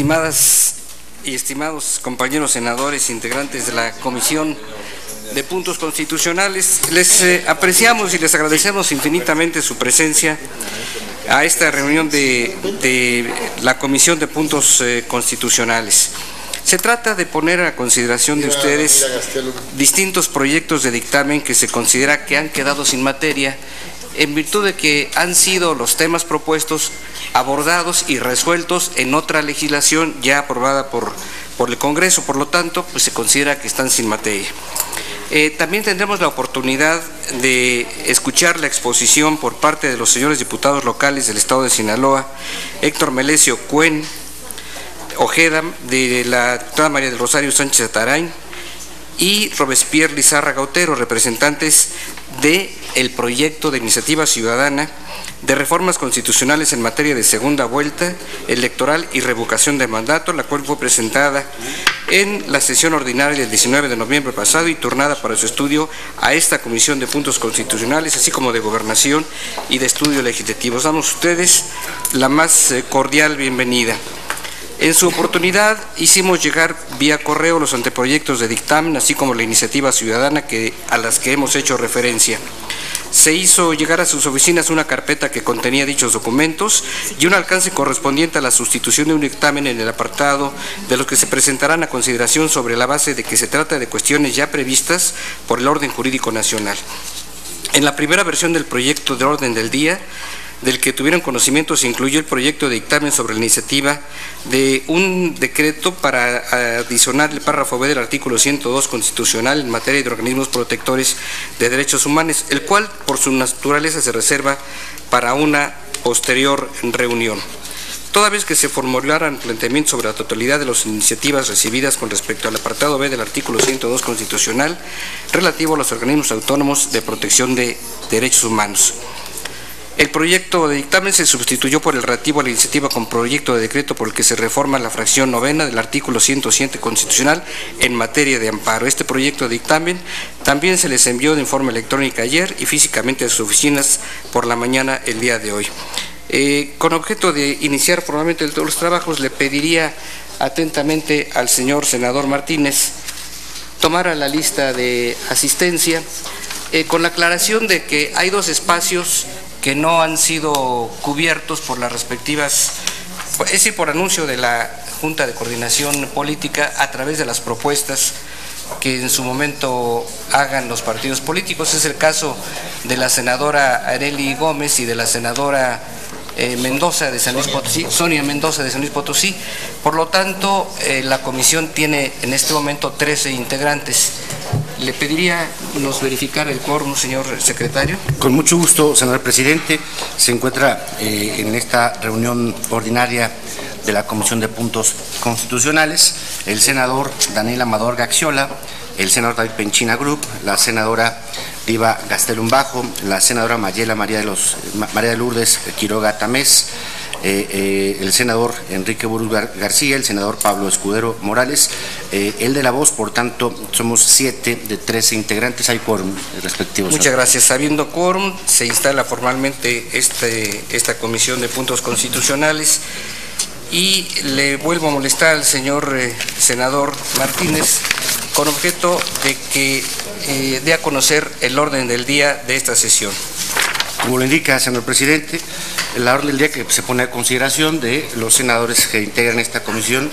Estimadas y estimados compañeros senadores, integrantes de la Comisión de Puntos Constitucionales, les apreciamos y les agradecemos infinitamente su presencia a esta reunión de la Comisión de Puntos Constitucionales. Se trata de poner a consideración de ustedes distintos proyectos de dictamen que se considera que han quedado sin materia en virtud de que han sido los temas propuestos abordados y resueltos en otra legislación ya aprobada por el Congreso. Por lo tanto, pues se considera que están sin materia. También tendremos la oportunidad de escuchar la exposición por parte de los señores diputados locales del Estado de Sinaloa, Héctor Melesio Cuen Ojeda, de la diputada María del Rosario Sánchez Atarain, y Robespierre Lizárraga Otero, representantes del proyecto de iniciativa ciudadana de reformas constitucionales en materia de segunda vuelta electoral y revocación de mandato, la cual fue presentada en la sesión ordinaria del 19 de noviembre pasado y turnada para su estudio a esta Comisión de Puntos Constitucionales, así como de Gobernación y de Estudio Legislativo. Damos a ustedes la más cordial bienvenida. En su oportunidad hicimos llegar vía correo los anteproyectos de dictamen, así como la iniciativa ciudadana a las que hemos hecho referencia. Se hizo llegar a sus oficinas una carpeta que contenía dichos documentos y un alcance correspondiente a la sustitución de un dictamen en el apartado de los que se presentarán a consideración sobre la base de que se trata de cuestiones ya previstas por el orden jurídico nacional. En la primera versión del proyecto de orden del día, del que tuvieron conocimiento, se incluyó el proyecto de dictamen sobre la iniciativa de un decreto para adicionar el párrafo B del artículo 102 constitucional en materia de organismos protectores de derechos humanos, el cual por su naturaleza se reserva para una posterior reunión. Toda vez que se formularan planteamientos sobre la totalidad de las iniciativas recibidas con respecto al apartado B del artículo 102 constitucional relativo a los organismos autónomos de protección de derechos humanos. El proyecto de dictamen se sustituyó por el relativo a la iniciativa con proyecto de decreto por el que se reforma la fracción 9ª del artículo 107 constitucional en materia de amparo. Este proyecto de dictamen también se les envió de forma electrónica ayer y físicamente a sus oficinas por la mañana el día de hoy. Con objeto de iniciar formalmente todos los trabajos, le pediría atentamente al señor senador Martínez tomara la lista de asistencia con la aclaración de que hay dos espacios que no han sido cubiertos por las respectivas, es decir, por anuncio de la Junta de Coordinación Política a través de las propuestas que en su momento hagan los partidos políticos. Es el caso de la senadora Arely Gómez y de la senadora Mendoza de San Luis Potosí, Sonia Mendoza de San Luis Potosí. Por lo tanto, la comisión tiene en este momento 13 integrantes. Le pediría nos verificar el quórum, señor secretario. Con mucho gusto, senador presidente. Se encuentra en esta reunión ordinaria de la Comisión de Puntos Constitucionales el senador Daniel Amador Gaxiola, el senador David Penchina Group, la senadora Diva Gastelum Bajo, la senadora Mayela María de Lourdes Quiroga Tamés, el senador Enrique Buruz García, el senador Pablo Escudero Morales, el de la voz. Por tanto, somos 7 de 13 integrantes. Hay quórum respectivos. Muchas gracias. Habiendo quórum, se instala formalmente esta Comisión de Puntos Constitucionales y le vuelvo a molestar al señor senador Martínez con objeto de que dé a conocer el orden del día de esta sesión. Como lo indica, señor presidente, la orden del día que se pone a consideración de los senadores que integran esta comisión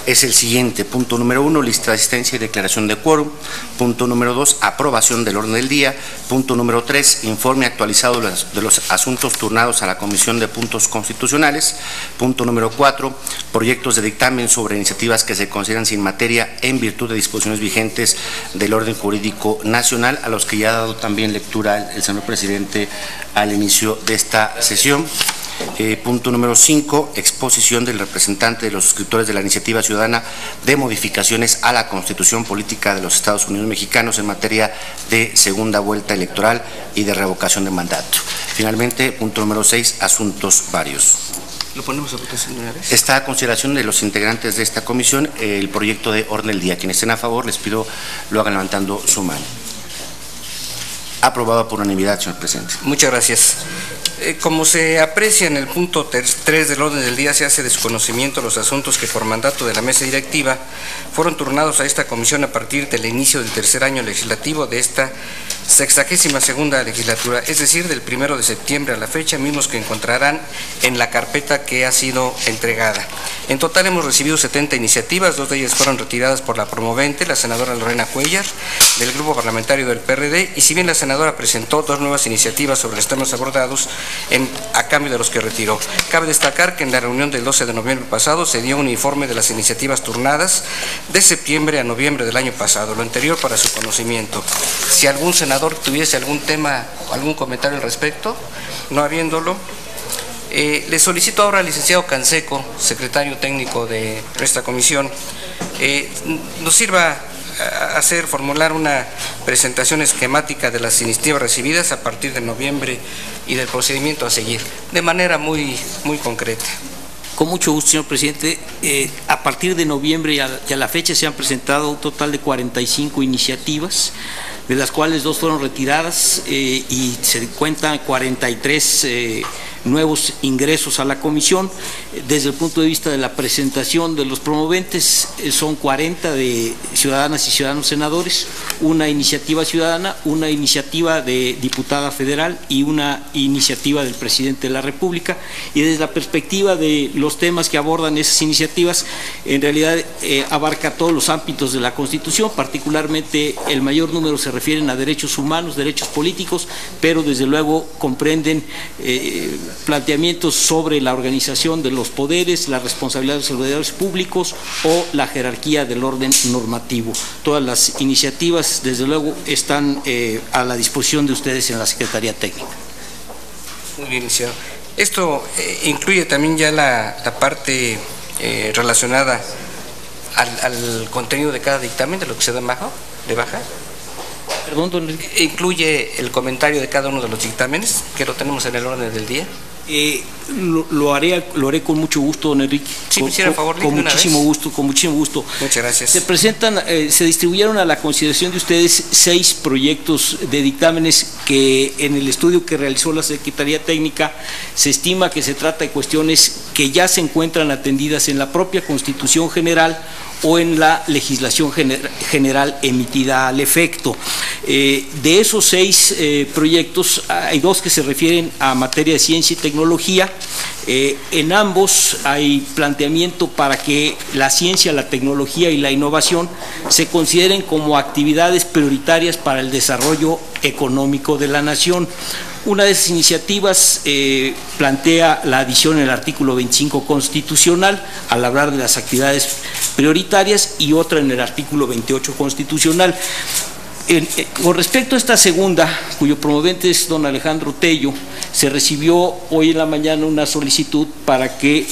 es el siguiente. Punto número 1, lista de asistencia y declaración de quórum. Punto número 2, aprobación del orden del día. Punto número 3, informe actualizado de los asuntos turnados a la Comisión de Puntos Constitucionales. Punto número 4, proyectos de dictamen sobre iniciativas que se consideran sin materia en virtud de disposiciones vigentes del orden jurídico nacional, a los que ya ha dado también lectura el señor presidente al inicio de esta sesión. Punto número 5, exposición del representante de los suscriptores de la iniciativa ciudadana de modificaciones a la Constitución Política de los Estados Unidos Mexicanos en materia de segunda vuelta electoral y de revocación de mandato. Finalmente, punto número 6, asuntos varios. ¿Lo ponemos a votación una vez? Está a consideración de los integrantes de esta comisión el proyecto de orden del día. Quienes estén a favor, les pido lo hagan levantando su mano. Aprobado por unanimidad, señor presidente. Muchas gracias. Como se aprecia en el punto 3 del orden del día, se hace desconocimiento los asuntos que por mandato de la mesa directiva fueron turnados a esta comisión a partir del inicio del tercer año legislativo de esta 62ª legislatura, es decir, del 1 de septiembre a la fecha, mismos que encontrarán en la carpeta que ha sido entregada. En total hemos recibido 70 iniciativas, 2 de ellas fueron retiradas por la promovente, la senadora Lorena Cuellar, del grupo parlamentario del PRD, y si bien la senadora presentó 2 nuevas iniciativas sobre los temas abordados a cambio de los que retiró. Cabe destacar que en la reunión del 12 de noviembre pasado se dio un informe de las iniciativas turnadas de septiembre a noviembre del año pasado, lo anterior para su conocimiento. Si algún senador tuviese algún tema o algún comentario al respecto, no habiéndolo, le solicito ahora al licenciado Canseco, secretario técnico de esta comisión, nos sirva a formular una presentación esquemática de las iniciativas recibidas a partir de noviembre y del procedimiento a seguir, de manera muy concreta. Con mucho gusto, señor presidente. A partir de noviembre y a la fecha se han presentado un total de 45 iniciativas, de las cuales 2 fueron retiradas y se cuentan 43 nuevos ingresos a la comisión. Desde el punto de vista de la presentación de los promoventes, son 40 de ciudadanas y ciudadanos senadores, una iniciativa ciudadana, una iniciativa de diputada federal y una iniciativa del presidente de la República. Y desde la perspectiva de los temas que abordan esas iniciativas, en realidad abarca todos los ámbitos de la Constitución, particularmente el mayor número se refieren a derechos humanos, derechos políticos, pero desde luego comprenden planteamientos sobre la organización de los poderes, la responsabilidad de los servidores públicos o la jerarquía del orden normativo. Todas las iniciativas, desde luego, están a la disposición de ustedes en la Secretaría Técnica. Muy bien, licenciado. Esto incluye también ya la parte relacionada al contenido de cada dictamen, de lo que se da de baja. Perdón, don Enrique. ¿Incluye el comentario de cada uno de los dictámenes, que lo tenemos en el orden del día? Lo haré con mucho gusto, don Enrique. Sí, me hiciera favor, con muchísimo gusto, con muchísimo gusto. Muchas gracias. Se distribuyeron a la consideración de ustedes 6 proyectos de dictámenes que en el estudio que realizó la Secretaría Técnica se estima que se trata de cuestiones que ya se encuentran atendidas en la propia Constitución General o en la legislación general emitida al efecto. De esos 6 proyectos, hay 2 que se refieren a materia de ciencia y tecnología. En ambos hay planteamiento para que la ciencia, la tecnología y la innovación se consideren como actividades prioritarias para el desarrollo económico de la nación. Una de esas iniciativas plantea la adición en el artículo 25 constitucional al hablar de las actividades prioritarias y otra en el artículo 28 constitucional. Con respecto a esta segunda, cuyo promovente es don Alejandro Tello, se recibió hoy en la mañana una solicitud para que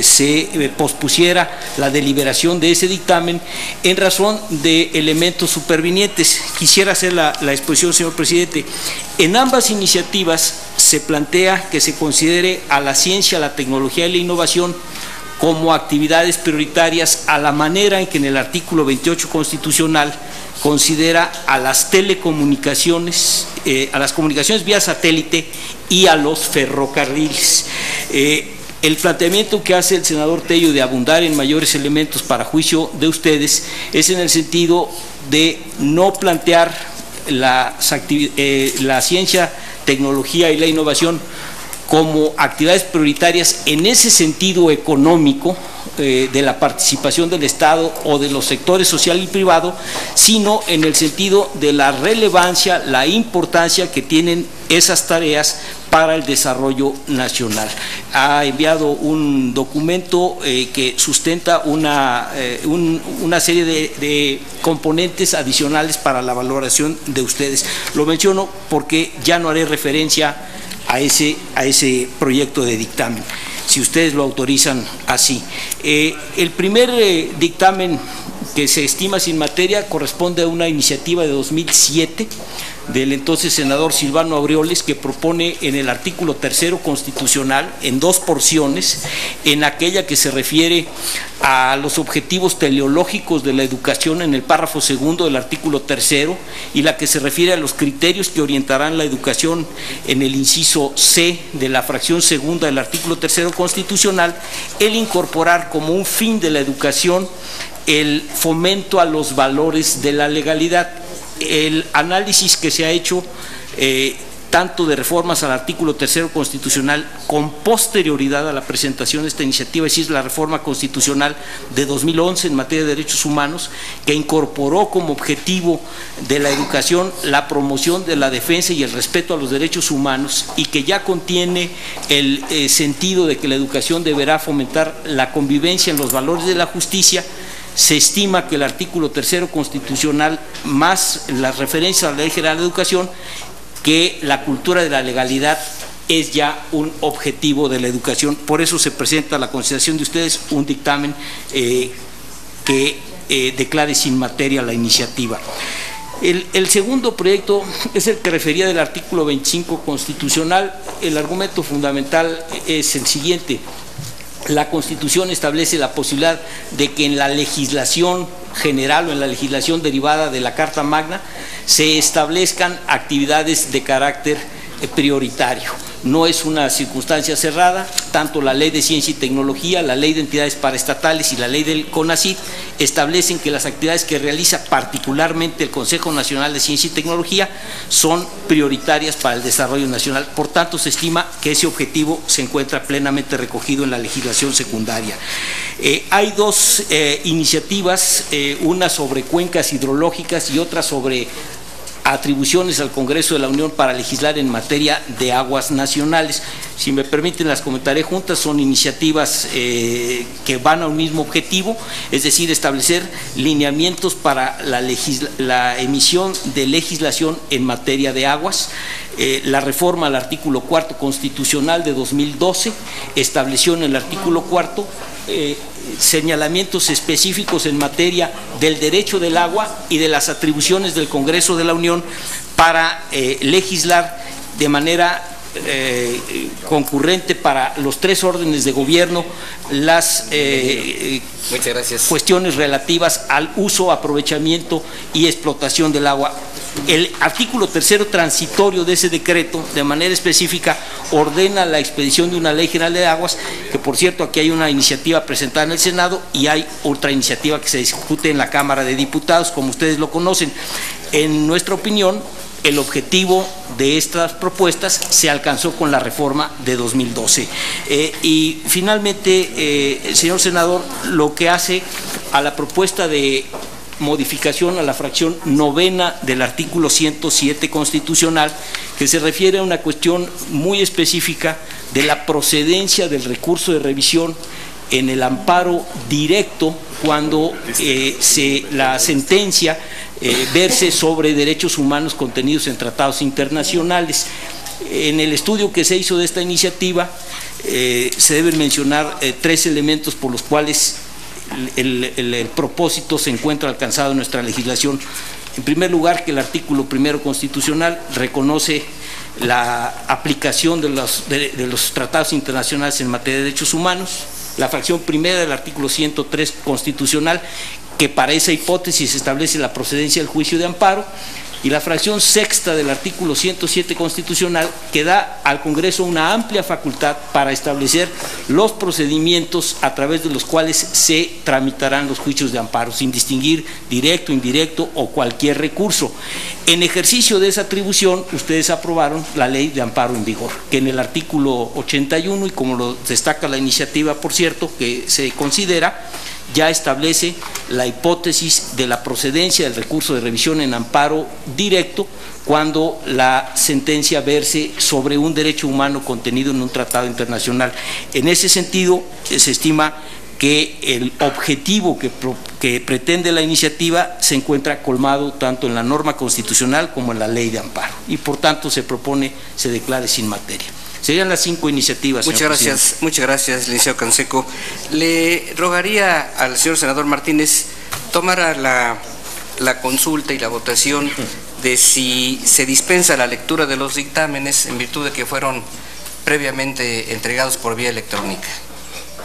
se pospusiera la deliberación de ese dictamen en razón de elementos supervinientes. Quisiera hacer la exposición, señor presidente. En ambas iniciativas se plantea que se considere a la ciencia, la tecnología y la innovación como actividades prioritarias a la manera en que en el artículo 28 constitucional considera a las telecomunicaciones, a las comunicaciones vía satélite y a los ferrocarriles. El planteamiento que hace el senador Tello de abundar en mayores elementos para juicio de ustedes es en el sentido de no plantear la ciencia, tecnología y la innovación como actividades prioritarias en ese sentido económico de la participación del Estado o de los sectores social y privado, sino en el sentido de la relevancia, la importancia que tienen esas tareas para el desarrollo nacional. Ha enviado un documento que sustenta una serie de componentes adicionales para la valoración de ustedes. Lo menciono porque ya no haré referencia a ese proyecto de dictamen, si ustedes lo autorizan así. El primer dictamen que se estima sin materia corresponde a una iniciativa de 2007 del entonces senador Silvano Aureoles, que propone en el artículo 3º constitucional, en dos porciones, en aquella que se refiere a los objetivos teleológicos de la educación en el párrafo 2º del artículo 3º, y la que se refiere a los criterios que orientarán la educación en el inciso C de la fracción 2ª del artículo 3º constitucional, el incorporar como un fin de la educación el fomento a los valores de la legalidad. El análisis que se ha hecho tanto de reformas al artículo 3º constitucional con posterioridad a la presentación de esta iniciativa, es decir, la reforma constitucional de 2011 en materia de derechos humanos, que incorporó como objetivo de la educación la promoción de la defensa y el respeto a los derechos humanos, y que ya contiene el sentido de que la educación deberá fomentar la convivencia en los valores de la justicia. Se estima que el artículo 3º constitucional, más las referencias a la Ley General de Educación, que la cultura de la legalidad es ya un objetivo de la educación. Por eso se presenta a la consideración de ustedes un dictamen que declare sin materia la iniciativa. El segundo proyecto es el que refería del artículo 25 constitucional. El argumento fundamental es el siguiente: la Constitución establece la posibilidad de que en la legislación general o en la legislación derivada de la Carta Magna se establezcan actividades de carácter prioritario. No es una circunstancia cerrada. Tanto la Ley de Ciencia y Tecnología, la Ley de Entidades Paraestatales y la Ley del CONACYT establecen que las actividades que realiza particularmente el Consejo Nacional de Ciencia y Tecnología son prioritarias para el desarrollo nacional. Por tanto, se estima que ese objetivo se encuentra plenamente recogido en la legislación secundaria. Hay dos iniciativas, una sobre cuencas hidrológicas y otra sobre atribuciones al Congreso de la Unión para legislar en materia de aguas nacionales. Si me permiten, las comentaré juntas. Son iniciativas que van a un mismo objetivo, es decir, establecer lineamientos para la emisión de legislación en materia de aguas. La reforma al artículo 4 constitucional de 2012 estableció en el artículo 4 señalamientos específicos en materia del derecho del agua y de las atribuciones del Congreso de la Unión para legislar de manera concurrente para los tres órdenes de gobierno las cuestiones relativas al uso, aprovechamiento y explotación del agua. El artículo 3º transitorio de ese decreto, de manera específica, ordena la expedición de una Ley General de Aguas, que por cierto aquí hay una iniciativa presentada en el Senado y hay otra iniciativa que se discute en la Cámara de Diputados, como ustedes lo conocen. En nuestra opinión, el objetivo de estas propuestas se alcanzó con la reforma de 2012. Y finalmente, señor senador, lo que hace a la propuesta de modificación a la fracción 9ª del artículo 107 constitucional, que se refiere a una cuestión muy específica de la procedencia del recurso de revisión en el amparo directo cuando la sentencia verse sobre derechos humanos contenidos en tratados internacionales. En el estudio que se hizo de esta iniciativa se deben mencionar tres elementos por los cuales el propósito se encuentra alcanzado en nuestra legislación. En primer lugar, que el artículo 1º constitucional reconoce la aplicación de los tratados internacionales en materia de derechos humanos. La fracción 1ª del artículo 103 constitucional, que para esa hipótesis establece la procedencia del juicio de amparo, y la fracción 6ª del artículo 107 constitucional, que da al Congreso una amplia facultad para establecer los procedimientos a través de los cuales se tramitarán los juicios de amparo, sin distinguir directo, indirecto o cualquier recurso. En ejercicio de esa atribución, ustedes aprobaron la Ley de Amparo en vigor, que en el artículo 81, y como lo destaca la iniciativa, por cierto, que se considera, ya establece la hipótesis de la procedencia del recurso de revisión en amparo directo cuando la sentencia verse sobre un derecho humano contenido en un tratado internacional. En ese sentido, se estima que el objetivo que pretende la iniciativa se encuentra colmado tanto en la norma constitucional como en la ley de amparo, y por tanto se propone se declare sin materia. Serían las 5 iniciativas. Muchas gracias, licenciado Canseco. Le rogaría al señor senador Martínez tomara la la consulta y la votación de si se dispensa la lectura de los dictámenes en virtud de que fueron previamente entregados por vía electrónica.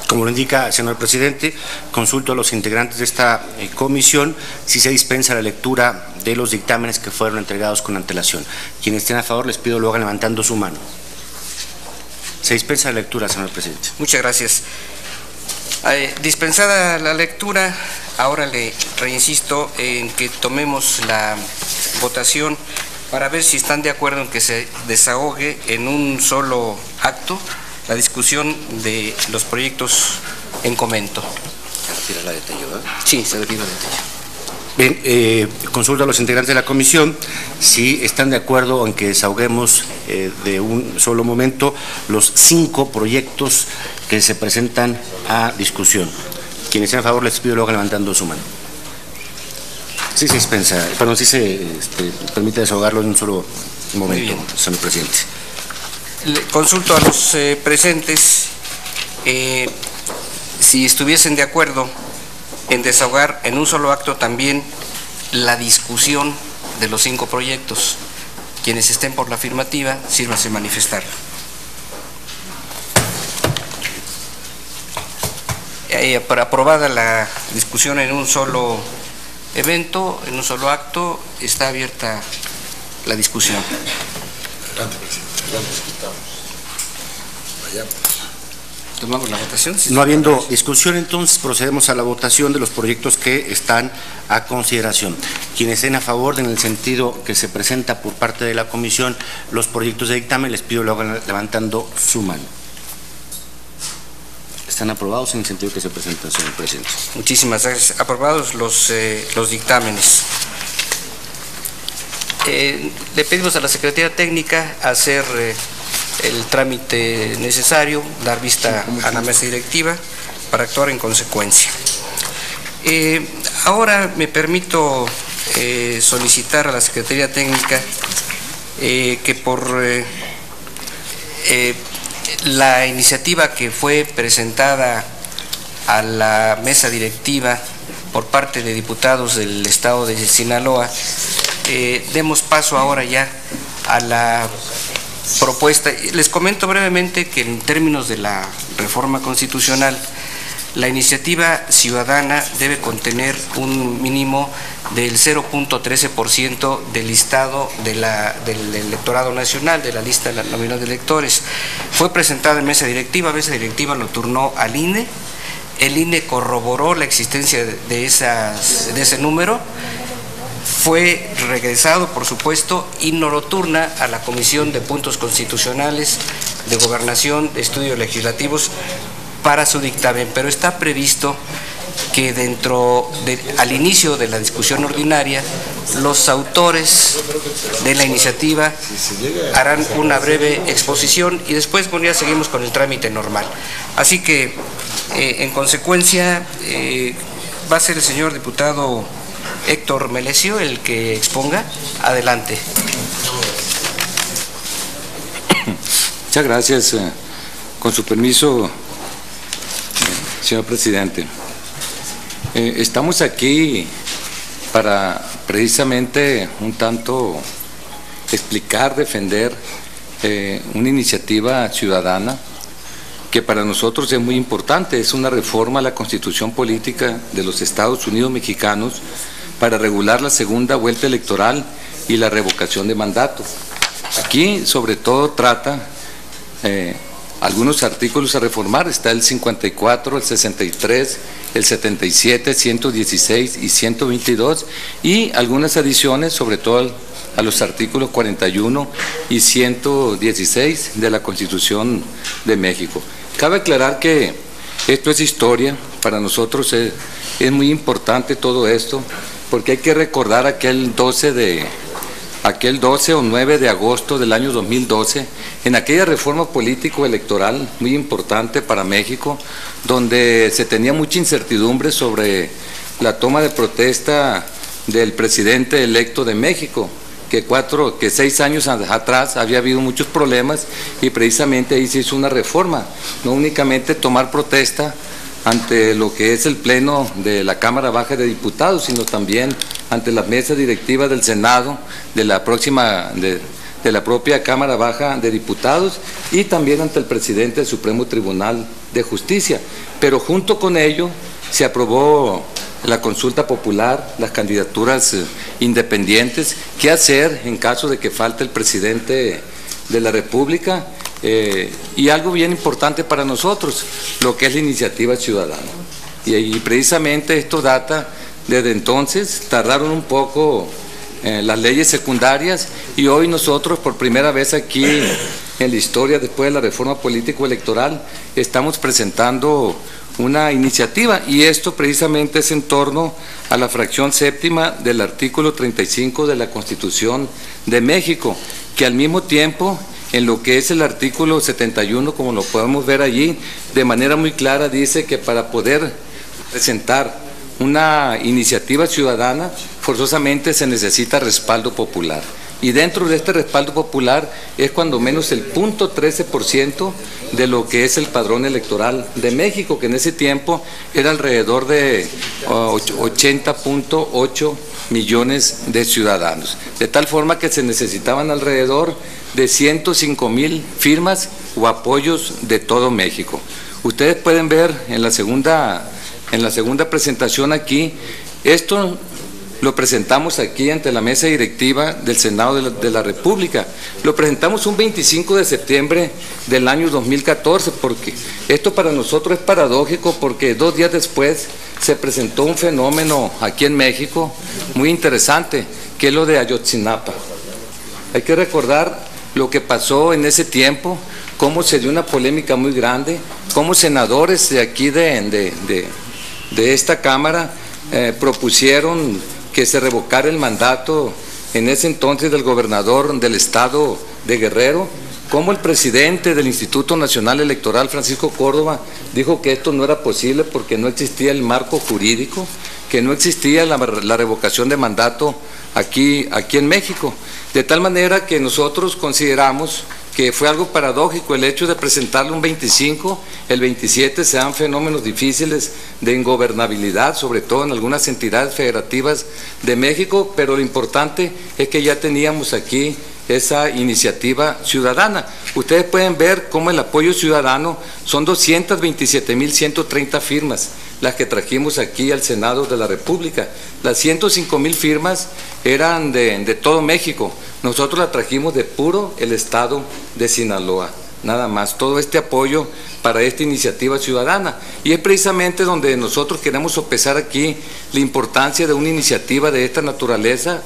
Como lo indica, señor presidente, consulto a los integrantes de esta comisión si se dispensa la lectura de los dictámenes que fueron entregados con antelación. Quienes estén a favor, les pido lo hagan levantando su mano. Se dispensa la lectura, señor presidente. Muchas gracias. Dispensada la lectura, ahora le reinsisto en que tomemos la votación para ver si están de acuerdo en que se desahogue en un solo acto la discusión de los proyectos en comento. ¿Se retira la de Tello, ¿verdad? Sí, se retira la de Tello. Bien, consulto a los integrantes de la comisión si están de acuerdo en que desahoguemos de un solo momento los 5 proyectos que se presentan a discusión. Quienes estén a favor, les pido lo hagan levantando su mano. Sí se dispensa, perdón, sí se permite desahogarlo en un solo momento, señor presidente. Le consulto a los presentes si estuviesen de acuerdo en desahogar en un solo acto también la discusión de los 5 proyectos. Quienes estén por la afirmativa, sírvanse manifestar. Para aprobada la discusión en un solo evento, en un solo acto, está abierta la discusión. ¿Tomamos la votación? No habiendo discusión, entonces procedemos a la votación de los proyectos que están a consideración. Quienes estén a favor en el sentido que se presenta por parte de la comisión los proyectos de dictamen, les pido lo hagan levantando su mano. Están aprobados en el sentido que se presenta, señor presidente. Muchísimas gracias. Aprobados los dictámenes. Le pedimos a la Secretaría Técnica hacer el trámite necesario, dar vista a la mesa directiva para actuar en consecuencia. Ahora me permito solicitar a la Secretaría Técnica que por la iniciativa que fue presentada a la mesa directiva por parte de diputados del Estado de Sinaloa, demos paso ahora ya a la propuesta. Les comento brevemente que en términos de la reforma constitucional, la iniciativa ciudadana debe contener un mínimo del 0.13% del listado del electorado nacional, de la lista nominal de electores. Fue presentada en mesa directiva lo turnó al INE, el INE corroboró la existencia de ese número, fue regresado, por supuesto, y nos lo turna a la Comisión de Puntos Constitucionales, de Gobernación, de Estudios Legislativos, para su dictamen, pero está previsto que al inicio de la discusión ordinaria, los autores de la iniciativa harán una breve exposición y después ya seguimos con el trámite normal. Así que, en consecuencia, va a ser el señor diputado Héctor Melesio el que exponga. Adelante. Muchas gracias. Con su permiso, señor presidente. Estamos aquí para precisamente un tanto explicar, defender una iniciativa ciudadana que para nosotros es muy importante. Es una reforma a la Constitución Política de los Estados Unidos Mexicanos para regular la segunda vuelta electoral y la revocación de mandato. Aquí sobre todo trata algunos artículos a reformar. Está el 54, el 63, el 77, 116 y 122 y algunas adiciones, sobre todo a los artículos 41 y 116 de la Constitución de México. Cabe aclarar que esto es historia, para nosotros es muy importante todo esto, porque hay que recordar aquel 12 o 9 de agosto del año 2012, en aquella reforma político-electoral muy importante para México, donde se tenía mucha incertidumbre sobre la toma de protesta del presidente electo de México, que 6 años atrás había habido muchos problemas y precisamente ahí se hizo una reforma, no únicamente tomar protesta ante lo que es el Pleno de la Cámara Baja de Diputados, sino también ante la mesa directiva del Senado, de la propia Cámara Baja de Diputados y también ante el presidente del Supremo Tribunal de Justicia. Pero junto con ello se aprobó la consulta popular, las candidaturas independientes, qué hacer en caso de que falte el presidente de la República, y algo bien importante para nosotros, lo que es la iniciativa ciudadana. Y precisamente esto data desde entonces, tardaron un poco las leyes secundarias y hoy nosotros por primera vez aquí en la historia, después de la reforma político-electoral, estamos presentando una iniciativa y esto precisamente es en torno a la fracción séptima del artículo 35 de la Constitución de México, que al mismo tiempo en lo que es el artículo 71, como lo podemos ver allí, de manera muy clara dice que para poder presentar una iniciativa ciudadana forzosamente se necesita respaldo popular. Y dentro de este respaldo popular es cuando menos el 0.13% de lo que es el padrón electoral de México, que en ese tiempo era alrededor de 80.8 millones de ciudadanos. De tal forma que se necesitaban alrededor de 105,000 firmas o apoyos de todo México. Ustedes pueden ver en la segunda presentación aquí, esto lo presentamos aquí ante la mesa directiva del Senado de la República. Lo presentamos un 25 de septiembre del año 2014, porque esto para nosotros es paradójico, porque 2 días después se presentó un fenómeno aquí en México muy interesante, que es lo de Ayotzinapa. Hay que recordar lo que pasó en ese tiempo, cómo se dio una polémica muy grande, cómo senadores de aquí de esta Cámara propusieron que se revocara el mandato en ese entonces del gobernador del estado de Guerrero, como el presidente del Instituto Nacional Electoral, Francisco Córdoba, dijo que esto no era posible porque no existía el marco jurídico, que no existía la revocación de mandato aquí en México. De tal manera que nosotros consideramos que fue algo paradójico el hecho de presentarlo un 25, el 27 se dan fenómenos difíciles de ingobernabilidad, sobre todo en algunas entidades federativas de México, pero lo importante es que ya teníamos aquí esa iniciativa ciudadana. Ustedes pueden ver cómo el apoyo ciudadano son 227,130 firmas, las que trajimos aquí al Senado de la República. Las 105,000 firmas eran de todo México. Nosotros la trajimos de puro el estado de Sinaloa, nada más. Todo este apoyo para esta iniciativa ciudadana. Y es precisamente donde nosotros queremos sopesar aquí la importancia de una iniciativa de esta naturaleza,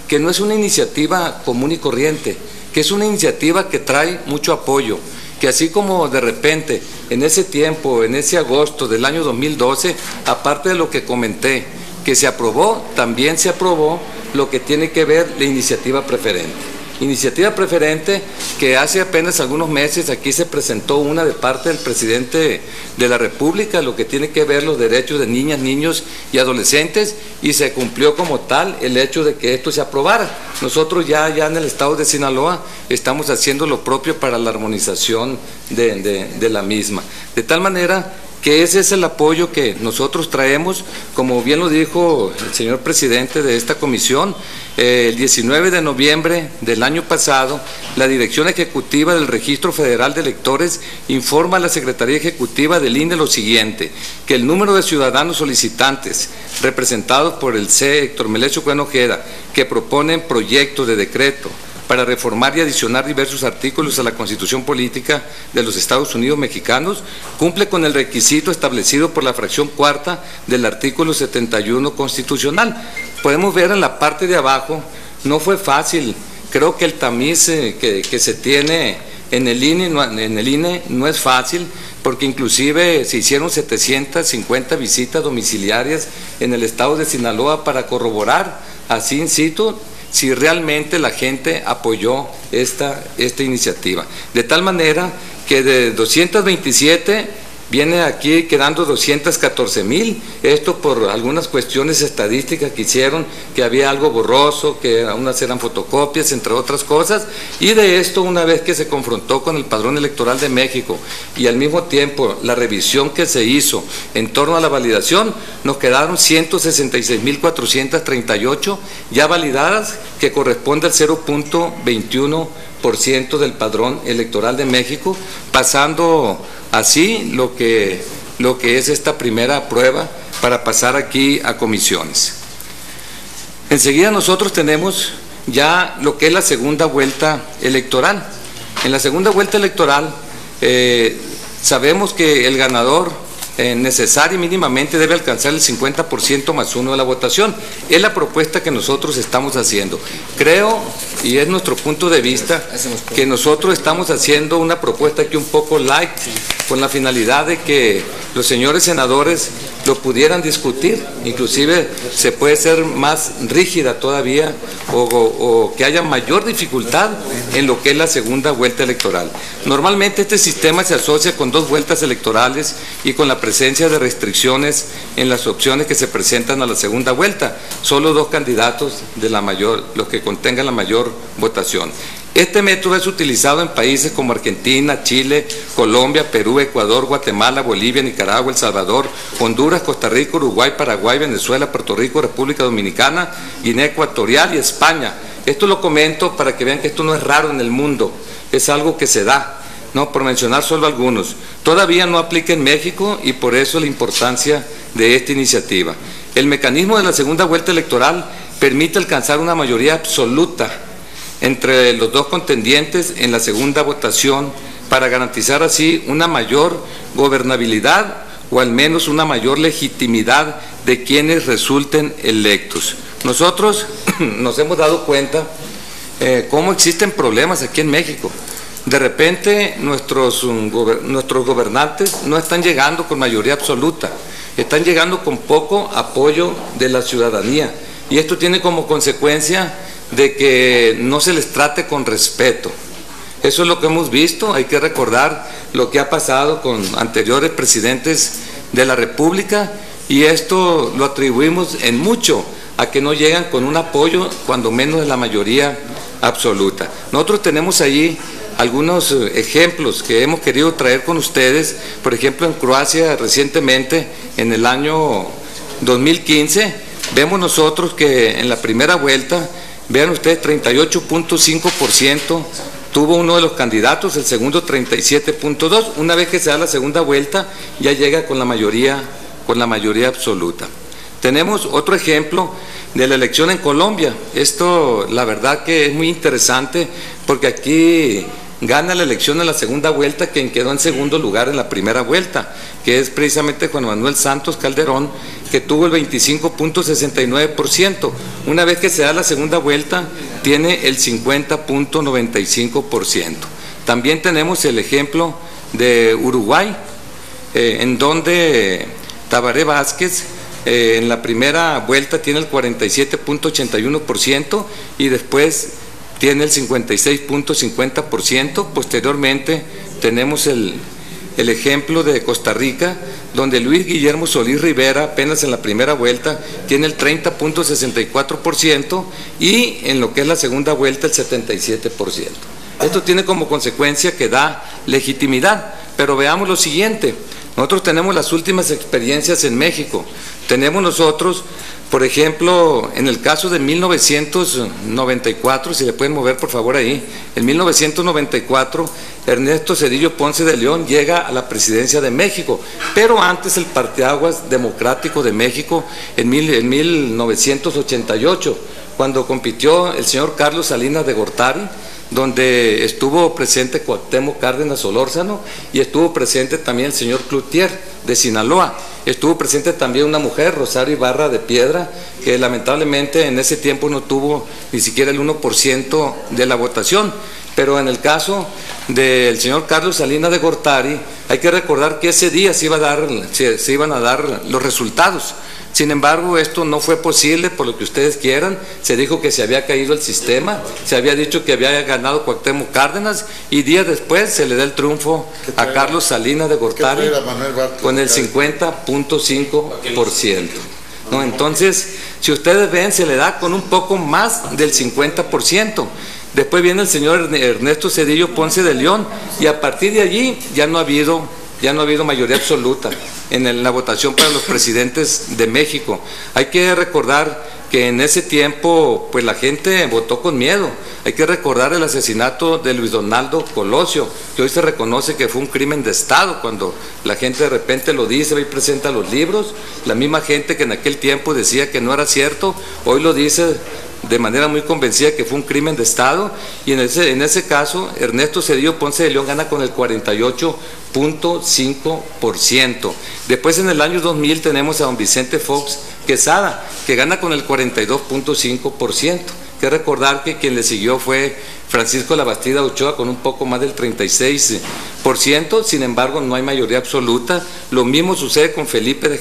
que no es una iniciativa común y corriente, que es una iniciativa que trae mucho apoyo, que así como de repente en ese tiempo, en ese agosto del año 2012, aparte de lo que comenté, que se aprobó, también se aprobó lo que tiene que ver la iniciativa preferente. Iniciativa preferente que hace apenas algunos meses aquí se presentó una de parte del presidente de la República, lo que tiene que ver los derechos de niñas, niños y adolescentes, y se cumplió como tal el hecho de que esto se aprobara. Nosotros ya en el estado de Sinaloa estamos haciendo lo propio para la armonización de la misma. De tal manera que ese es el apoyo que nosotros traemos, como bien lo dijo el señor presidente de esta comisión. El 19 de noviembre del año pasado, la Dirección Ejecutiva del Registro Federal de Electores informa a la Secretaría Ejecutiva del INE lo siguiente, que el número de ciudadanos solicitantes representados por el C. Héctor Melesio Cuen Ojeda, que proponen proyectos de decreto para reformar y adicionar diversos artículos a la Constitución Política de los Estados Unidos Mexicanos, cumple con el requisito establecido por la fracción cuarta del artículo 71 constitucional. Podemos ver en la parte de abajo, no fue fácil, creo que el tamiz que se tiene en el INE no es fácil, porque inclusive se hicieron 750 visitas domiciliarias en el estado de Sinaloa para corroborar así in situ si realmente la gente apoyó esta iniciativa. De tal manera que de 227 viene aquí quedando 214,000, esto por algunas cuestiones estadísticas que hicieron, que había algo borroso, que unas eran fotocopias, entre otras cosas, y de esto, una vez que se confrontó con el Padrón Electoral de México y al mismo tiempo la revisión que se hizo en torno a la validación, nos quedaron 166,438 ya validadas, que corresponde al 0.21% del Padrón Electoral de México, pasando así lo que es esta primera prueba para pasar aquí a comisiones. Enseguida nosotros tenemos ya lo que es la segunda vuelta electoral. En la segunda vuelta electoral sabemos que el ganador necesario y mínimamente debe alcanzar el 50% más 1 de la votación. Es la propuesta que nosotros estamos haciendo. Creo, y es nuestro punto de vista, que nosotros estamos haciendo una propuesta aquí un poco light, con la finalidad de que los señores senadores lo pudieran discutir, inclusive se puede ser más rígida todavía o que haya mayor dificultad en lo que es la segunda vuelta electoral. Normalmente este sistema se asocia con 2 vueltas electorales y con la presencia de restricciones en las opciones que se presentan a la segunda vuelta, solo 2 candidatos de los que contengan la mayor votación. Este método es utilizado en países como Argentina, Chile, Colombia, Perú, Ecuador, Guatemala, Bolivia, Nicaragua, El Salvador, Honduras, Costa Rica, Uruguay, Paraguay, Venezuela, Puerto Rico, República Dominicana, Guinea Ecuatorial y España. Esto lo comento para que vean que esto no es raro en el mundo, es algo que se da, ¿no? Por mencionar solo algunos. Todavía no aplica en México y por eso la importancia de esta iniciativa. El mecanismo de la segunda vuelta electoral permite alcanzar una mayoría absoluta entre los 2 contendientes en la segunda votación para garantizar así una mayor gobernabilidad o al menos una mayor legitimidad de quienes resulten electos. Nosotros nos hemos dado cuenta cómo existen problemas aquí en México. De repente nuestros gobernantes no están llegando con mayoría absoluta, están llegando con poco apoyo de la ciudadanía y esto tiene como consecuencia de que no se les trate con respeto. Eso es lo que hemos visto. Hay que recordar lo que ha pasado con anteriores presidentes de la República y esto lo atribuimos en mucho a que no llegan con un apoyo, cuando menos de la mayoría absoluta. Nosotros tenemos allí algunos ejemplos que hemos querido traer con ustedes. Por ejemplo, en Croacia recientemente, en el año 2015, vemos nosotros que en la primera vuelta, vean ustedes, 38.5% tuvo uno de los candidatos, el segundo 37.2%. Una vez que se da la segunda vuelta, ya llega con la mayoría absoluta. Tenemos otro ejemplo de la elección en Colombia. Esto, la verdad que es muy interesante, porque aquí gana la elección en la segunda vuelta quien quedó en segundo lugar en la primera vuelta, que es precisamente Juan Manuel Santos Calderón, que tuvo el 25.69%. Una vez que se da la segunda vuelta, tiene el 50.95%. También tenemos el ejemplo de Uruguay, en donde Tabaré Vázquez en la primera vuelta tiene el 47.81% y después tiene el 56.50%. Posteriormente tenemos el ejemplo de Costa Rica, donde Luis Guillermo Solís Rivera apenas en la primera vuelta tiene el 30.64% y en lo que es la segunda vuelta el 77%. Esto tiene como consecuencia que da legitimidad, pero veamos lo siguiente. Nosotros tenemos las últimas experiencias en México. Tenemos nosotros, por ejemplo, en el caso de 1994, si le pueden mover por favor ahí, en 1994 Ernesto Zedillo Ponce de León llega a la presidencia de México, pero antes el parteaguas democrático de México en 1988, cuando compitió el señor Carlos Salinas de Gortari, donde estuvo presente Cuauhtémoc Cárdenas Solórzano y estuvo presente también el señor Cloutier de Sinaloa. Estuvo presente también una mujer, Rosario Ibarra de Piedra, que lamentablemente en ese tiempo no tuvo ni siquiera el 1% de la votación. Pero en el caso del señor Carlos Salinas de Gortari, hay que recordar que ese día se iban a dar los resultados. Sin embargo, esto no fue posible por lo que ustedes quieran. Se dijo que se había caído el sistema, se había dicho que había ganado Cuauhtémoc Cárdenas y días después se le da el triunfo a Carlos Salinas de Gortari con el 50.5%. ¿No? Entonces, si ustedes ven, se le da con un poco más del 50%. Después viene el señor Ernesto Zedillo Ponce de León y a partir de allí ya no ha habido mayoría absoluta en la votación para los presidentes de México. Hay que recordar que en ese tiempo pues la gente votó con miedo. Hay que recordar el asesinato de Luis Donaldo Colosio, que hoy se reconoce que fue un crimen de Estado, cuando la gente de repente lo dice y presenta los libros. La misma gente que en aquel tiempo decía que no era cierto, hoy lo dice de manera muy convencida que fue un crimen de Estado, y en ese caso Ernesto Zedillo Ponce de León gana con el 48.5%. Después en el año 2000 tenemos a don Vicente Fox Quesada, que gana con el 42.5%. Hay que recordar que quien le siguió fue Francisco Labastida Ochoa con un poco más del 36%, sin embargo no hay mayoría absoluta. Lo mismo sucede con Felipe de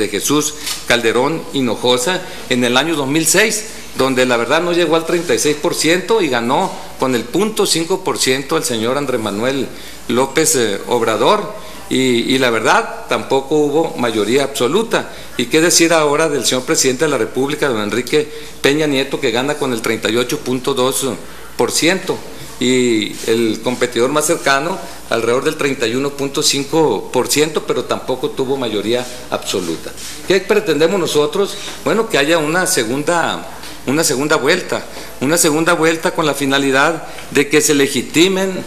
Jesús Calderón Hinojosa en el año 2006, donde la verdad no llegó al 36% y ganó con el 0.5% el señor Andrés Manuel López Obrador, y la verdad tampoco hubo mayoría absoluta. ¿Y qué decir ahora del señor presidente de la República, don Enrique Peña Nieto, que gana con el 38.2%? Y el competidor más cercano alrededor del 31.5%, pero tampoco tuvo mayoría absoluta. ¿Qué pretendemos nosotros? Bueno, que haya una segunda vuelta con la finalidad de que se legitimen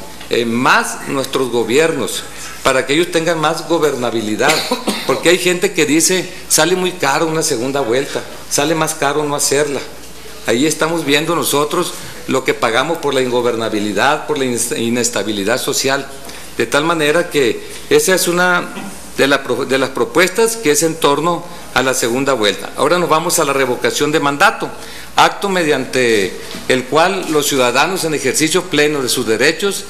más nuestros gobiernos, para que ellos tengan más gobernabilidad, porque hay gente que dice, sale muy caro una segunda vuelta, sale más caro no hacerla. Ahí estamos viendo nosotros lo que pagamos por la ingobernabilidad, por la inestabilidad social, de tal manera que esa es una de las propuestas que es en torno a la segunda vuelta. Ahora nos vamos a la revocación de mandato, acto mediante el cual los ciudadanos en ejercicio pleno de sus derechos,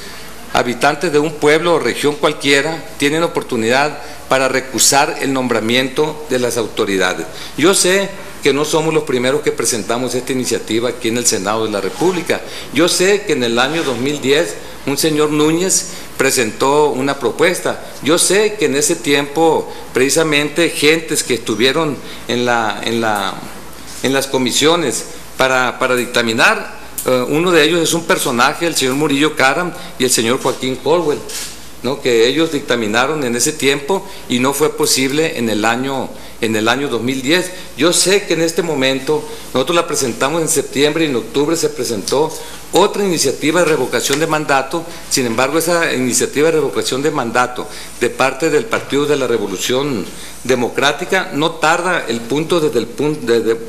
habitantes de un pueblo o región cualquiera, tienen oportunidad para recusar el nombramiento de las autoridades. Yo sé que no somos los primeros que presentamos esta iniciativa aquí en el Senado de la República. Yo sé que en el año 2010 un señor Núñez presentó una propuesta. Yo sé que en ese tiempo precisamente gentes que estuvieron en las comisiones para dictaminar, uno de ellos es un personaje, el señor Murillo Karam y el señor Joaquín Colwell, ¿no? Que ellos dictaminaron en ese tiempo y no fue posible en el año 2010. Yo sé que en este momento nosotros la presentamos en septiembre y en octubre se presentó otra iniciativa de revocación de mandato. Sin embargo, esa iniciativa de revocación de mandato de parte del Partido de la Revolución Democrática no tarda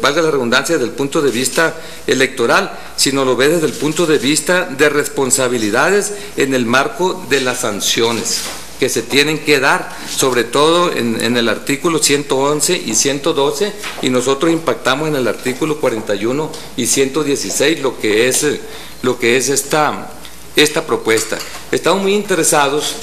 valga la redundancia, desde el punto de vista electoral, sino lo ve desde el punto de vista de responsabilidades en el marco de las sanciones que se tienen que dar, sobre todo en el artículo 111 y 112, y nosotros impactamos en el artículo 41 y 116 lo que es esta propuesta. Estamos muy interesados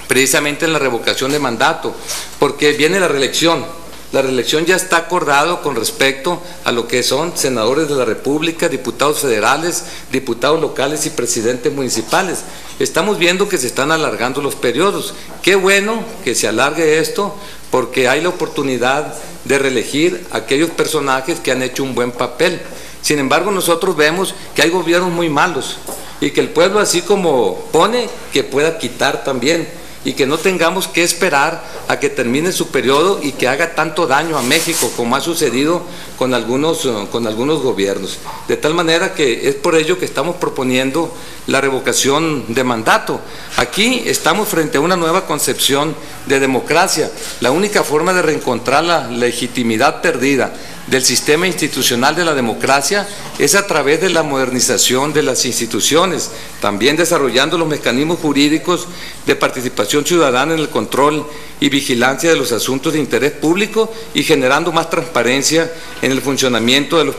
precisamente en la revocación de mandato, porque viene la reelección. La reelección ya está acordado con respecto a lo que son senadores de la República, diputados federales, diputados locales y presidentes municipales. Estamos viendo que se están alargando los periodos. Qué bueno que se alargue esto, porque hay la oportunidad de reelegir a aquellos personajes que han hecho un buen papel. Sin embargo, nosotros vemos que hay gobiernos muy malos y que el pueblo, así como pone, que pueda quitar también, y que no tengamos que esperar a que termine su periodo y que haga tanto daño a México como ha sucedido con algunos gobiernos. De tal manera que es por ello que estamos proponiendo la revocación de mandato. Aquí estamos frente a una nueva concepción de democracia. La única forma de reencontrar la legitimidad perdida del sistema institucional de la democracia es a través de la modernización de las instituciones, también desarrollando los mecanismos jurídicos de participación ciudadana en el control y vigilancia de los asuntos de interés público y generando más transparencia en el funcionamiento de los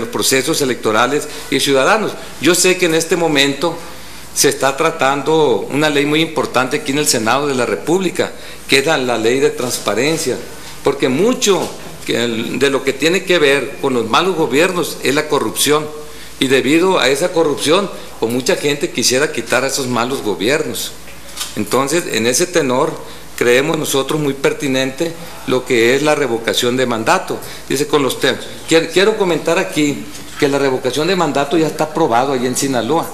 procesos electorales y ciudadanos. Yo sé que en este momento se está tratando una ley muy importante aquí en el Senado de la República, que es la ley de transparencia, porque mucho de lo que tiene que ver con los malos gobiernos es la corrupción, y debido a esa corrupción, pues mucha gente quisiera quitar a esos malos gobiernos. Entonces, en ese tenor, creemos nosotros muy pertinente lo que es la revocación de mandato. Dice con los temas. Quiero comentar aquí que la revocación de mandato ya está aprobado allí en Sinaloa,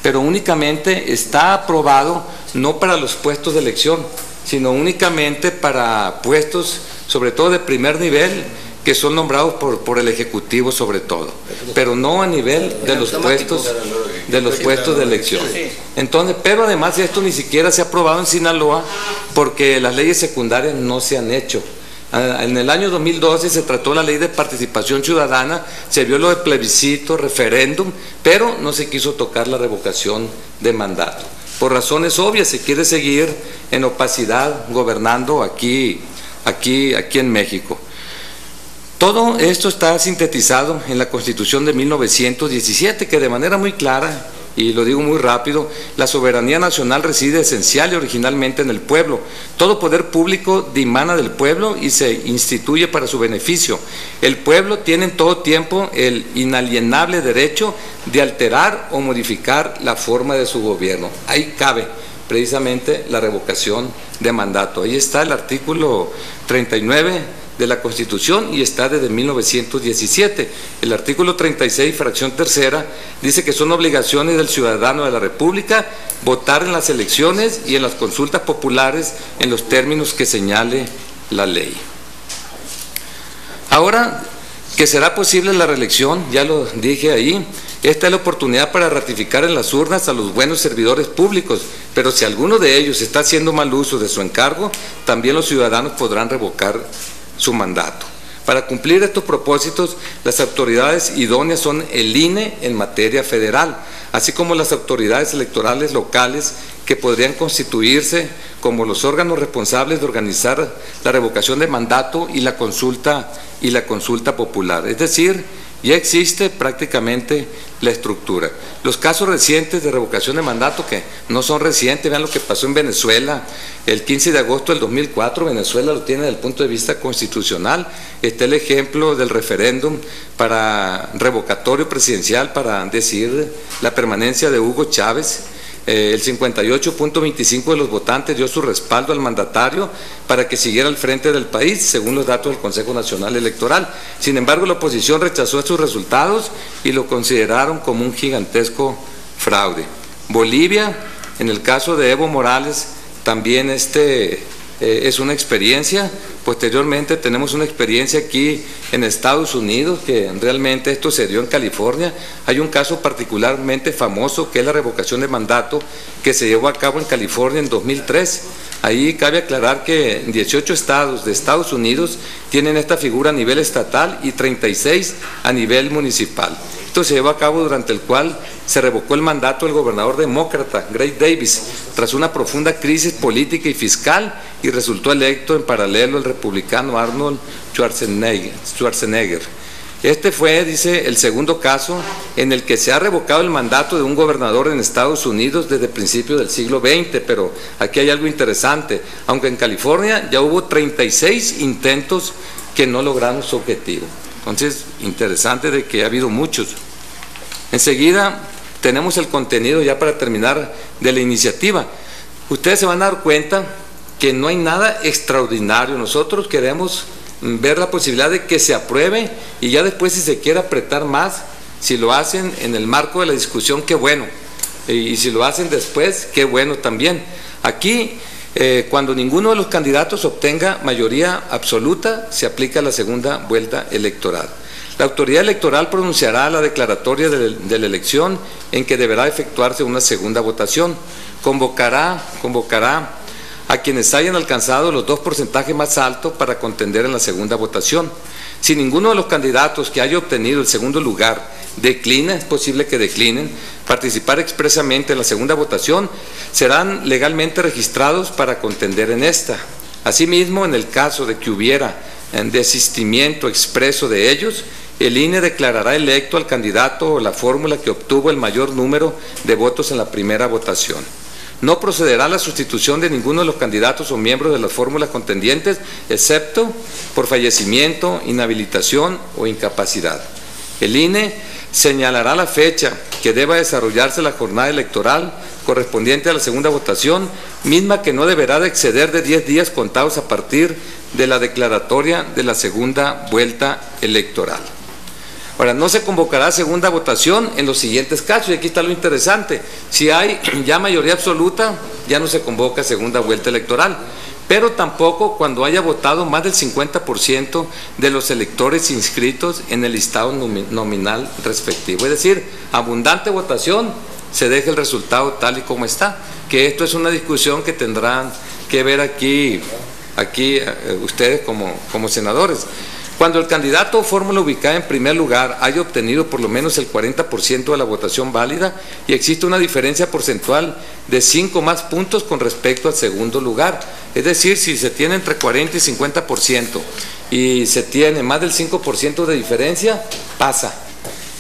pero únicamente está aprobado no para los puestos de elección, sino únicamente para puestos, sobre todo de primer nivel, que son nombrados por el Ejecutivo sobre todo, pero no a nivel de los puestos de elección. Entonces, pero además esto ni siquiera se ha aprobado en Sinaloa porque las leyes secundarias no se han hecho. En el año 2012 se trató la ley de participación ciudadana, se vio lo de plebiscito, referéndum, pero no se quiso tocar la revocación de mandato. Por razones obvias, se quiere seguir en opacidad gobernando aquí en México. Todo esto está sintetizado en la Constitución de 1917, que de manera muy clara, y lo digo muy rápido, la soberanía nacional reside esencial y originalmente en el pueblo. Todo poder público dimana del pueblo y se instituye para su beneficio. El pueblo tiene en todo tiempo el inalienable derecho de alterar o modificar la forma de su gobierno. Ahí cabe precisamente la revocación de mandato. Ahí está el artículo 39 de la Constitución y está desde 1917. El artículo 36, fracción tercera, dice que son obligaciones del ciudadano de la República votar en las elecciones y en las consultas populares en los términos que señale la ley. Ahora que será posible la reelección, ya lo dije ahí, esta es la oportunidad para ratificar en las urnas a los buenos servidores públicos, pero si alguno de ellos está haciendo mal uso de su encargo, también los ciudadanos podrán revocar su mandato. Para cumplir estos propósitos, las autoridades idóneas son el INE en materia federal, así como las autoridades electorales locales que podrían constituirse como los órganos responsables de organizar la revocación de mandato y la consulta popular. Es decir, ya existe prácticamente la estructura. Los casos recientes de revocación de mandato, que no son recientes, vean lo que pasó en Venezuela el 15 de agosto del 2004, Venezuela lo tiene desde el punto de vista constitucional. Está el ejemplo del referéndum para revocatorio presidencial para decidir la permanencia de Hugo Chávez. El 58.25% de los votantes dio su respaldo al mandatario para que siguiera al frente del país, según los datos del Consejo Nacional Electoral. Sin embargo, la oposición rechazó estos resultados y lo consideraron como un gigantesco fraude. Bolivia, en el caso de Evo Morales, también es una experiencia. Posteriormente tenemos una experiencia aquí en Estados Unidos, que realmente esto se dio en California. Hay un caso particularmente famoso que es la revocación de mandato que se llevó a cabo en California en 2003. Ahí cabe aclarar que 18 estados de Estados Unidos tienen esta figura a nivel estatal y 36 a nivel municipal. Esto se llevó a cabo durante el cual se revocó el mandato del gobernador demócrata, Gray Davis, tras una profunda crisis política y fiscal, y resultó electo en paralelo el republicano Arnold Schwarzenegger. Este fue, dice, el segundo caso en el que se ha revocado el mandato de un gobernador en Estados Unidos desde principios del siglo XX, pero aquí hay algo interesante. Aunque en California ya hubo 36 intentos que no lograron su objetivo. Entonces, interesante de que ha habido muchos. Enseguida tenemos el contenido, ya para terminar, de la iniciativa. Ustedes se van a dar cuenta que no hay nada extraordinario. Nosotros queremos ver la posibilidad de que se apruebe y ya después, si se quiere apretar más, si lo hacen en el marco de la discusión, qué bueno. Y si lo hacen después, qué bueno también. Aquí, cuando ninguno de los candidatos obtenga mayoría absoluta, se aplica la segunda vuelta electoral. La autoridad electoral pronunciará la declaratoria de la elección, en que deberá efectuarse una segunda votación. Convocará a quienes hayan alcanzado los 2 porcentajes más altos para contender en la segunda votación. Si ninguno de los candidatos que haya obtenido el segundo lugar declina, es posible que declinen, participar expresamente en la segunda votación, serán legalmente registrados para contender en esta. Asimismo, en el caso de que hubiera desistimiento expreso de ellos, el INE declarará electo al candidato o la fórmula que obtuvo el mayor número de votos en la primera votación. no procederá a la sustitución de ninguno de los candidatos o miembros de las fórmulas contendientes, excepto por fallecimiento, inhabilitación o incapacidad. El INE señalará la fecha que deba desarrollarse la jornada electoral correspondiente a la segunda votación, misma que no deberá de exceder de 10 días contados a partir de la declaratoria de la segunda vuelta electoral. Ahora, no se convocará segunda votación en los siguientes casos, y aquí está lo interesante: si hay ya mayoría absoluta, ya no se convoca segunda vuelta electoral, pero tampoco cuando haya votado más del 50% de los electores inscritos en el listado nominal respectivo. Es decir, abundante votación, se deja el resultado tal y como está, que esto es una discusión que tendrán que ver aquí ustedes como senadores. Cuando el candidato o fórmula ubicada en primer lugar haya obtenido por lo menos el 40% de la votación válida y existe una diferencia porcentual de 5 más puntos con respecto al segundo lugar, es decir, si se tiene entre 40 y 50% y se tiene más del 5% de diferencia, pasa.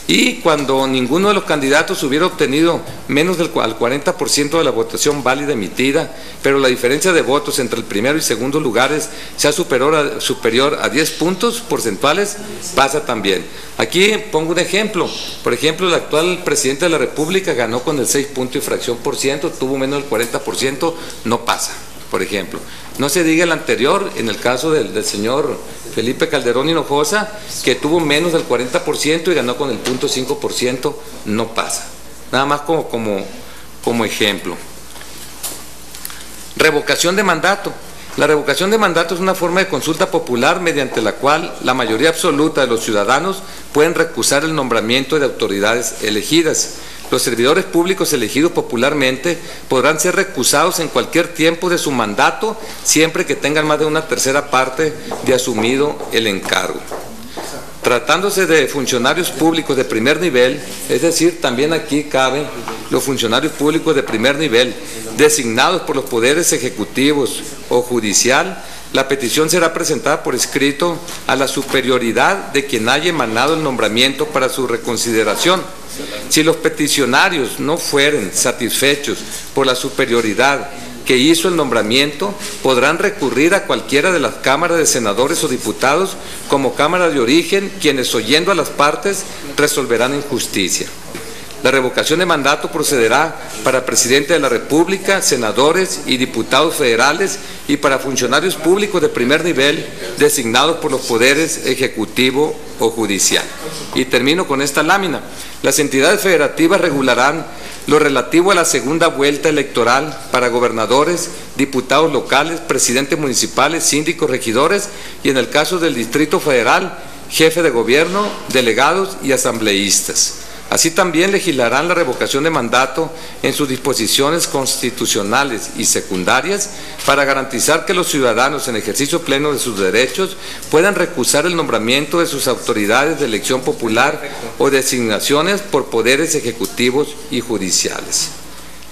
Y cuando ninguno de los candidatos hubiera obtenido menos del 40% de la votación válida emitida, pero la diferencia de votos entre el primero y segundo lugares sea superior a 10 puntos porcentuales, pasa también. Aquí pongo un ejemplo. Por ejemplo, el actual presidente de la República ganó con el 6 puntos y fracción por ciento, tuvo menos del 40%, no pasa, por ejemplo. No se diga el anterior, en el caso del señor Felipe Calderón Hinojosa, que tuvo menos del 40% y ganó con el 0.5%, no pasa. Nada más como ejemplo. Revocación de mandato. La revocación de mandato es una forma de consulta popular mediante la cual la mayoría absoluta de los ciudadanos pueden recusar el nombramiento de autoridades elegidas. Los servidores públicos elegidos popularmente podrán ser recusados en cualquier tiempo de su mandato, siempre que tengan más de una tercera parte de asumido el encargo. Tratándose de funcionarios públicos de primer nivel, es decir, también aquí caben los funcionarios públicos de primer nivel, designados por los poderes ejecutivos o judicial, la petición será presentada por escrito a la superioridad de quien haya emanado el nombramiento para su reconsideración. Si los peticionarios no fueren satisfechos por la superioridad que hizo el nombramiento, podrán recurrir a cualquiera de las cámaras de senadores o diputados como cámara de origen, quienes, oyendo a las partes, resolverán en justicia. La revocación de mandato procederá para presidente de la República, senadores y diputados federales y para funcionarios públicos de primer nivel designados por los poderes ejecutivo o judicial. Y termino con esta lámina. Las entidades federativas regularán lo relativo a la segunda vuelta electoral para gobernadores, diputados locales, presidentes municipales, síndicos, regidores y, en el caso del Distrito Federal, jefe de gobierno, delegados y asambleístas. Así también legislarán la revocación de mandato en sus disposiciones constitucionales y secundarias para garantizar que los ciudadanos, en ejercicio pleno de sus derechos, puedan recusar el nombramiento de sus autoridades de elección popular o designaciones por poderes ejecutivos y judiciales.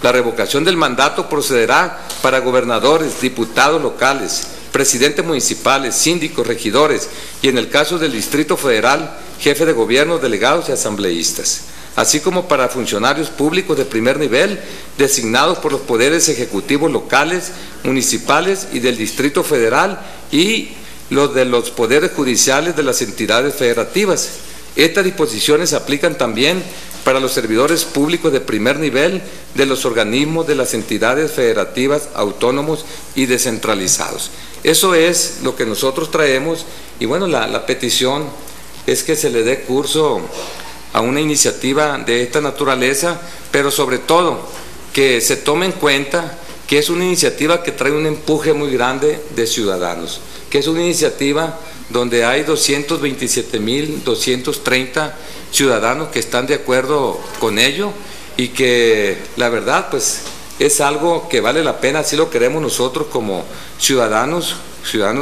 La revocación del mandato procederá para gobernadores, diputados locales, presidentes municipales, síndicos, regidores y, en el caso del Distrito Federal, jefe de gobierno, delegados y asambleístas, así como para funcionarios públicos de primer nivel designados por los poderes ejecutivos locales, municipales y del Distrito Federal y los de los poderes judiciales de las entidades federativas. Estas disposiciones se aplican también para los servidores públicos de primer nivel de los organismos de las entidades federativas autónomos y descentralizados. Eso es lo que nosotros traemos y bueno, la petición es que se le dé curso a una iniciativa de esta naturaleza, pero sobre todo que se tome en cuenta que es una iniciativa que trae un empuje muy grande de ciudadanos, que es una iniciativa donde hay 227,230 ciudadanos que están de acuerdo con ello y que la verdad pues es algo que vale la pena, así lo creemos nosotros como ciudadanos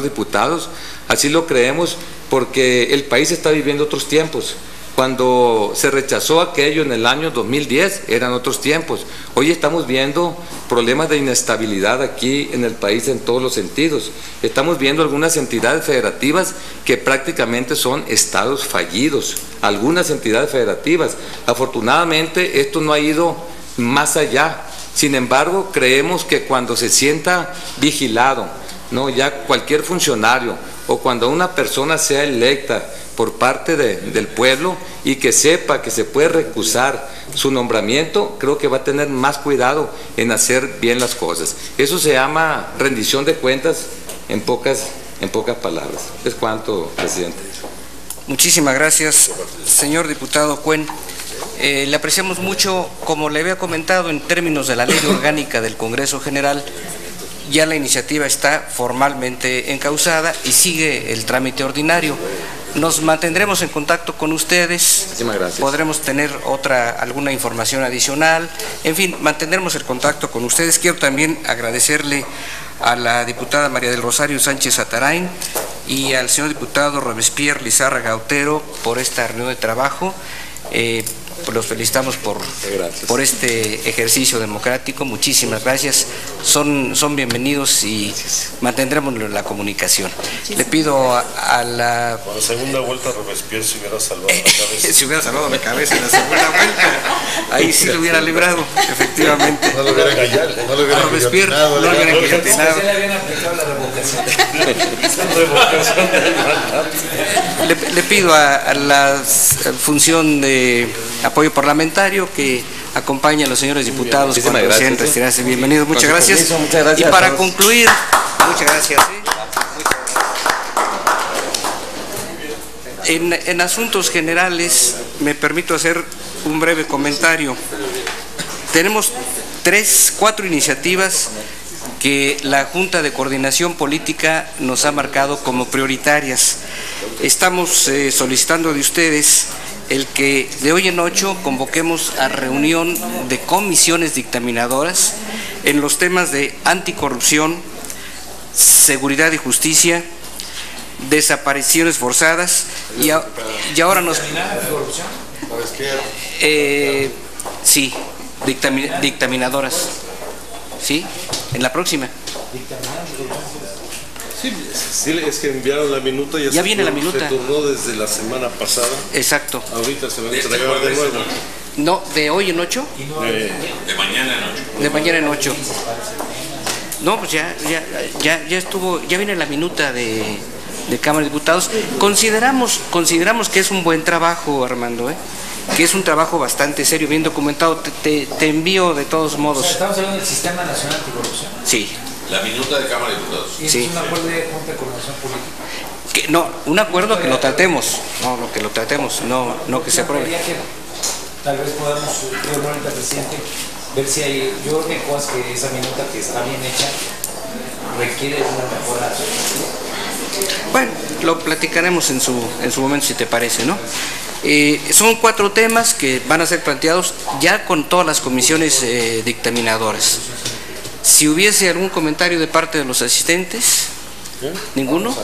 diputados, así lo creemos porque el país está viviendo otros tiempos. Cuando se rechazó aquello en el año 2010 eran otros tiempos. Hoy estamos viendo problemas de inestabilidad aquí en el país en todos los sentidos. Estamos viendo algunas entidades federativas que prácticamente son estados fallidos, algunas entidades federativas. Afortunadamente esto no ha ido más allá Sin embargo, creemos que cuando se sienta vigilado, ¿no?, ya cualquier funcionario o cuando una persona sea electa por parte del pueblo y que sepa que se puede recusar su nombramiento, creo que va a tener más cuidado en hacer bien las cosas. Eso se llama rendición de cuentas en pocas palabras. Es cuanto, presidente. Muchísimas gracias, señor diputado Cuen. Le apreciamos mucho, como le había comentado, en términos de la Ley Orgánica del Congreso General, ya la iniciativa está formalmente encauzada y sigue el trámite ordinario. Nos mantendremos en contacto con ustedes. Muchísimas gracias. Podremos tener alguna información adicional. En fin, mantendremos el contacto con ustedes. Quiero también agradecerle a la diputada María del Rosario Sánchez Atarain y al señor diputado Robespierre Lizárraga Otero por esta reunión de trabajo. Los felicitamos por este ejercicio democrático. Muchísimas gracias. Son bienvenidos y mantendremos la comunicación. Le pido a la... Con la segunda vuelta Robespierre se hubiera salvado la cabeza. Se hubiera salvado la cabeza en la segunda vuelta. Ahí sí lo hubiera librado, efectivamente. No lo hubiera callado. No lo hubiera Robespierre no lo hubiera guillotinado. Se le habían aplicado la revocación. Le pido a la función de apoyo parlamentario que acompañe a los señores diputados cuando deseen retirarse. Bienvenidos, muchas gracias. Muchas gracias. Y para concluir, muchas gracias. En asuntos generales, me permito hacer un breve comentario. Tenemos 4 iniciativas que la Junta de Coordinación Política nos ha marcado como prioritarias. Estamos solicitando de ustedes el que de hoy en 8 convoquemos a reunión de comisiones dictaminadoras en los temas de anticorrupción, seguridad y justicia, desapariciones forzadas y ahora nos... Sí, dictaminadoras. ¿Sí? En la próxima. Sí, es que enviaron la minuta y ya viene la minuta. Se turnó desde la semana pasada. Exacto. Ahorita se va a entregar de nuevo. No, de hoy en 8. De mañana en 8. De mañana en 8. No, pues ya estuvo, ya viene la minuta de Cámara de Diputados. Consideramos que es un buen trabajo, Armando, que es un trabajo bastante serio, bien documentado. Te envío de todos modos. O sea, estamos hablando del Sistema Nacional Anticorrupción. Sí. La minuta de Cámara de Diputados. Y Sí. es un acuerdo de Junta de Coordinación Política. No, un acuerdo que lo tratemos. No, que lo tratemos, no que se apruebe. Tal vez podamos, ahorita, presidente, ver si hay, yo creo que esa minuta que está bien hecha requiere una mejora. Bueno, lo platicaremos en su momento, si te parece, ¿no? Son 4 temas que van a ser planteados ya con todas las comisiones dictaminadoras. Si hubiese algún comentario de parte de los asistentes, ¿ninguno?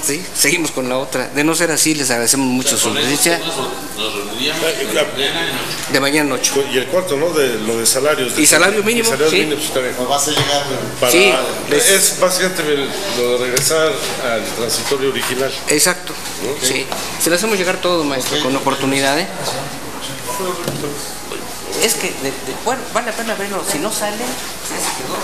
Sí, seguimos con la otra. De no ser así, les agradecemos mucho su presencia. Nos reuniríamos De mañana en 8. Y el cuarto, ¿no? De lo de salarios. Y salario mínimo, salario sí. mínimo, está bien. Vas a llegar Sí, Es básicamente lo de regresar al transitorio original. Exacto, sí. Se le hacemos llegar todo, maestro, con oportunidad, Es que, bueno, vale la pena verlo. Si no sale, ya se quedó.